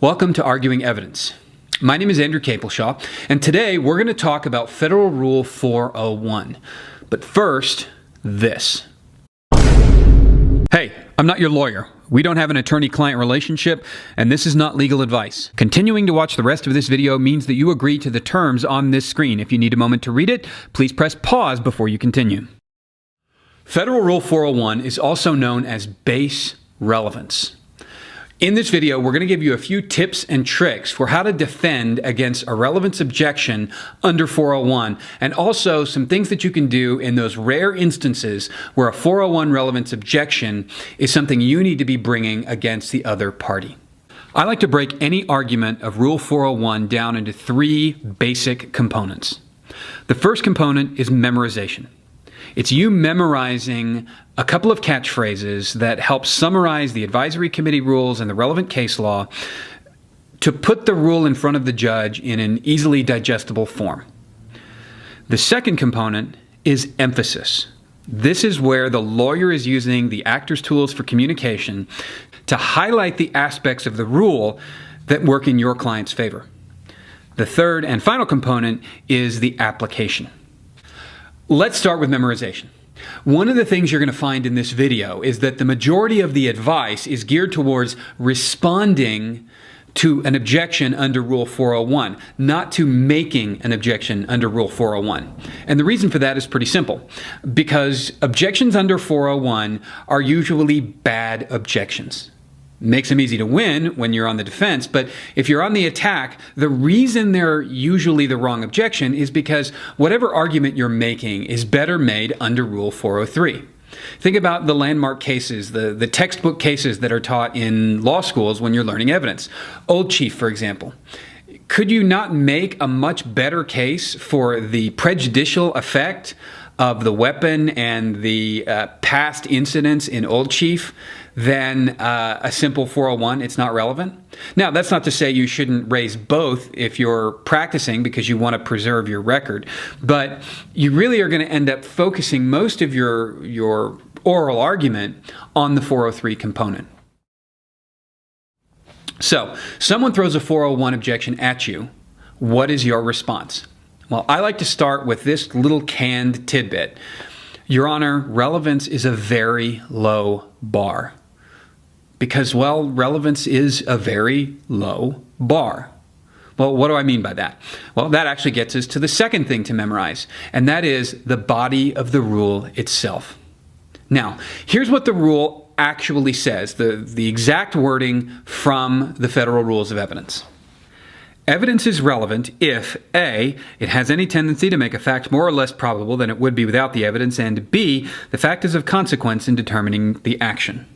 Welcome to Arguing Evidence. My name is Andrew Capleshaw, and today we're going to talk about Federal Rule 401. But first, this. Hey, I'm not your lawyer. We don't have an attorney-client relationship, and this is not legal advice. Continuing to watch the rest of this video means that you agree to the terms on this screen. If you need a moment to read it, please press pause before you continue. Federal Rule 401 is also known as base relevance. In this video, we're going to give you a few tips and tricks for how to defend against a relevance objection under 401, and also some things that you can do in those rare instances where a 401 relevance objection is something you need to be bringing against the other party. I like to break any argument of Rule 401 down into three basic components. The first component is memorization. It's you memorizing a couple of catchphrases that help summarize the advisory committee rules and the relevant case law to put the rule in front of the judge in an easily digestible form. The second component is emphasis. This is where the lawyer is using the actor's tools for communication to highlight the aspects of the rule that work in your client's favor. The third and final component is the application. Let's start with memorization. One of the things you're going to find in this video is that the majority of the advice is geared towards responding to an objection under Rule 401, not to making an objection under Rule 401. And the reason for that is pretty simple, because objections under 401 are usually bad objections. Makes them easy to win when you're on the defense, but if you're on the attack, the reason they're usually the wrong objection is because whatever argument you're making is better made under Rule 403. Think about the landmark cases, the textbook cases that are taught in law schools when you're learning evidence. Old Chief, for example. Could you not make a much better case for the prejudicial effect of the weapon and the past incidents in Old Chief than a simple 401? It's not relevant. Now, that's not to say you shouldn't raise both if you're practicing because you want to preserve your record, but you really are going to end up focusing most of your oral argument on the 403 component. So, someone throws a 401 objection at you. What is your response? Well, I like to start with this little canned tidbit. Your Honor, relevance is a very low bar. Because, well, relevance is a very low bar. Well, what do I mean by that? Well, that actually gets us to the second thing to memorize, and that is the body of the rule itself. Now, here's what the rule actually says, the exact wording from the Federal Rules of Evidence. Evidence is relevant if A, it has any tendency to make a fact more or less probable than it would be without the evidence, and B, the fact is of consequence in determining the action.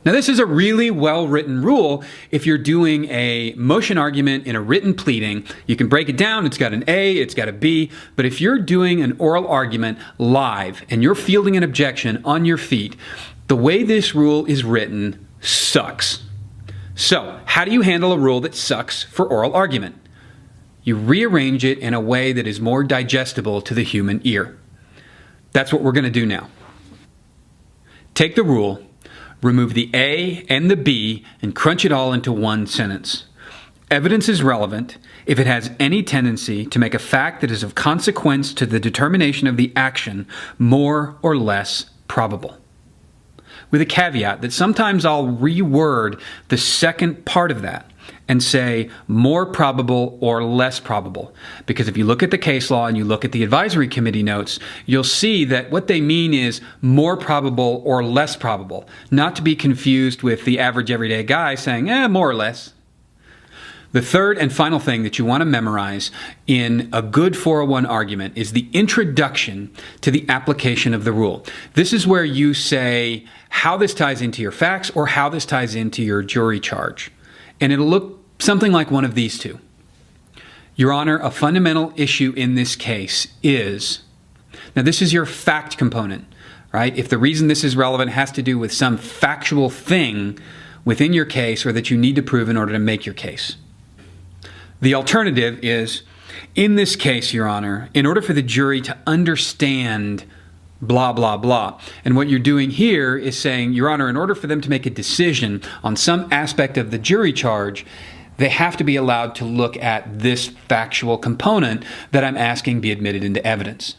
Now, this is a really well-written rule. If you're doing a motion argument in a written pleading, you can break it down. It's got an A, it's got a B. But if you're doing an oral argument live and you're fielding an objection on your feet, the way this rule is written sucks. So, how do you handle a rule that sucks for oral argument? You rearrange it in a way that is more digestible to the human ear. That's what we're going to do now. Take the rule, remove the A and the B, and crunch it all into one sentence. Evidence is relevant if it has any tendency to make a fact that is of consequence to the determination of the action more or less probable. With a caveat that sometimes I'll reword the second part of that and say more probable or less probable. Because if you look at the case law and you look at the advisory committee notes, you'll see that what they mean is more probable or less probable, not to be confused with the average everyday guy saying, more or less. The third and final thing that you want to memorize in a good 401 argument is the introduction to the application of the rule. This is where you say how this ties into your facts or how this ties into your jury charge. And it'll look something like one of these two. Your Honor, a fundamental issue in this case is, now this is your fact component, right? If the reason this is relevant has to do with some factual thing within your case or that you need to prove in order to make your case. The alternative is, in this case, Your Honor, in order for the jury to understand blah, blah, blah. And what you're doing here is saying, Your Honor, in order for them to make a decision on some aspect of the jury charge, they have to be allowed to look at this factual component that I'm asking be admitted into evidence.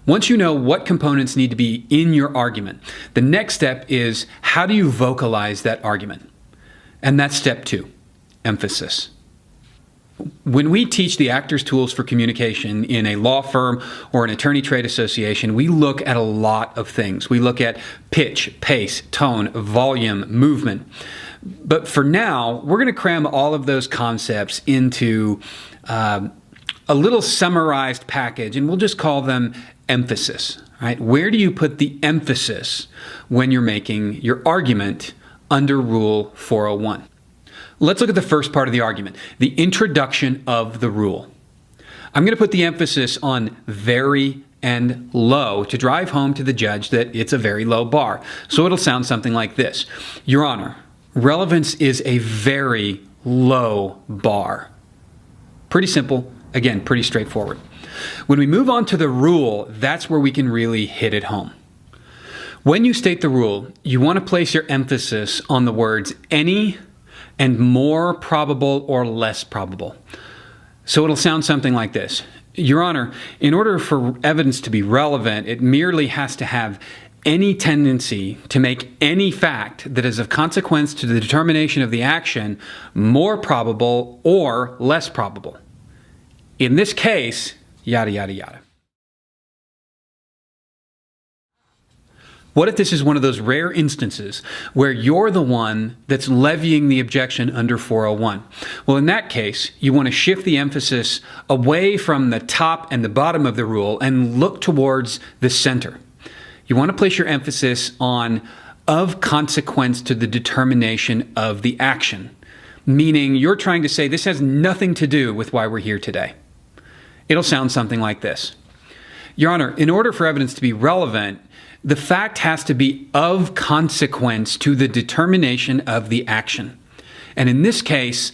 Once you know what components need to be in your argument, the next step is how do you vocalize that argument? And that's step 2, emphasis. When we teach the actors' tools for communication in a law firm or an attorney trade association, we look at a lot of things. We look at pitch, pace, tone, volume, movement. But for now, we're going to cram all of those concepts into a little summarized package, and we'll just call them emphasis. Right? Where do you put the emphasis when you're making your argument under Rule 401? Let's look at the first part of the argument, the introduction of the rule. I'm going to put the emphasis on very and low to drive home to the judge that it's a very low bar. So it'll sound something like this. Your Honor, relevance is a very low bar. Pretty simple. Again, pretty straightforward. When we move on to the rule, that's where we can really hit it home. When you state the rule, you want to place your emphasis on the words any and more probable or less probable. So it'll sound something like this. Your Honor, in order for evidence to be relevant, it merely has to have any tendency to make any fact that is of consequence to the determination of the action more probable or less probable. In this case, yada, yada, yada. What if this is one of those rare instances where you're the one that's levying the objection under 401? Well, in that case, you want to shift the emphasis away from the top and the bottom of the rule and look towards the center. You want to place your emphasis on of consequence to the determination of the action, meaning you're trying to say this has nothing to do with why we're here today. It'll sound something like this. Your Honor, in order for evidence to be relevant, the fact has to be of consequence to the determination of the action. And in this case,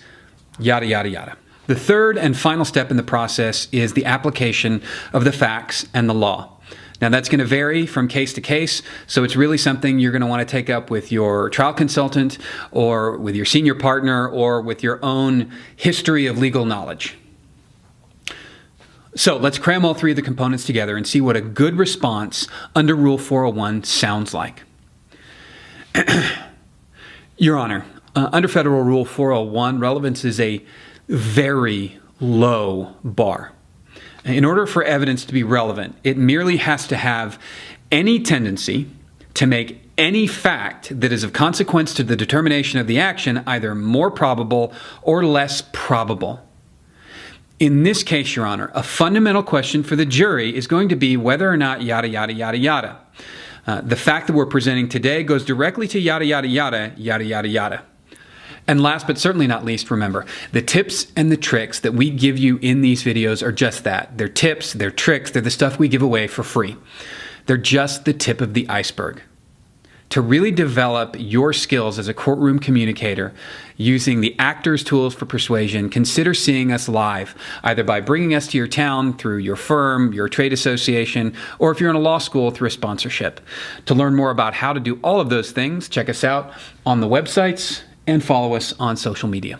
yada, yada, yada. The third and final step in the process is the application of the facts and the law. Now, that's going to vary from case to case, so it's really something you're going to want to take up with your trial consultant or with your senior partner or with your own history of legal knowledge. So let's cram all three of the components together and see what a good response under Rule 401 sounds like. Your Honor, under Federal Rule 401, relevance is a very low bar. In order for evidence to be relevant, it merely has to have any tendency to make any fact that is of consequence to the determination of the action either more probable or less probable. In this case, Your Honor, a fundamental question for the jury is going to be whether or not yada, yada, yada, yada. The fact that we're presenting today goes directly to yada, yada, yada, yada, yada, yada. And last but certainly not least, remember, the tips and the tricks that we give you in these videos are just that. They're tips, they're tricks, they're the stuff we give away for free. They're just the tip of the iceberg. To really develop your skills as a courtroom communicator using the actors' tools for persuasion, consider seeing us live, either by bringing us to your town through your firm, your trade association, or if you're in a law school through a sponsorship. To learn more about how to do all of those things, check us out on the websites and follow us on social media.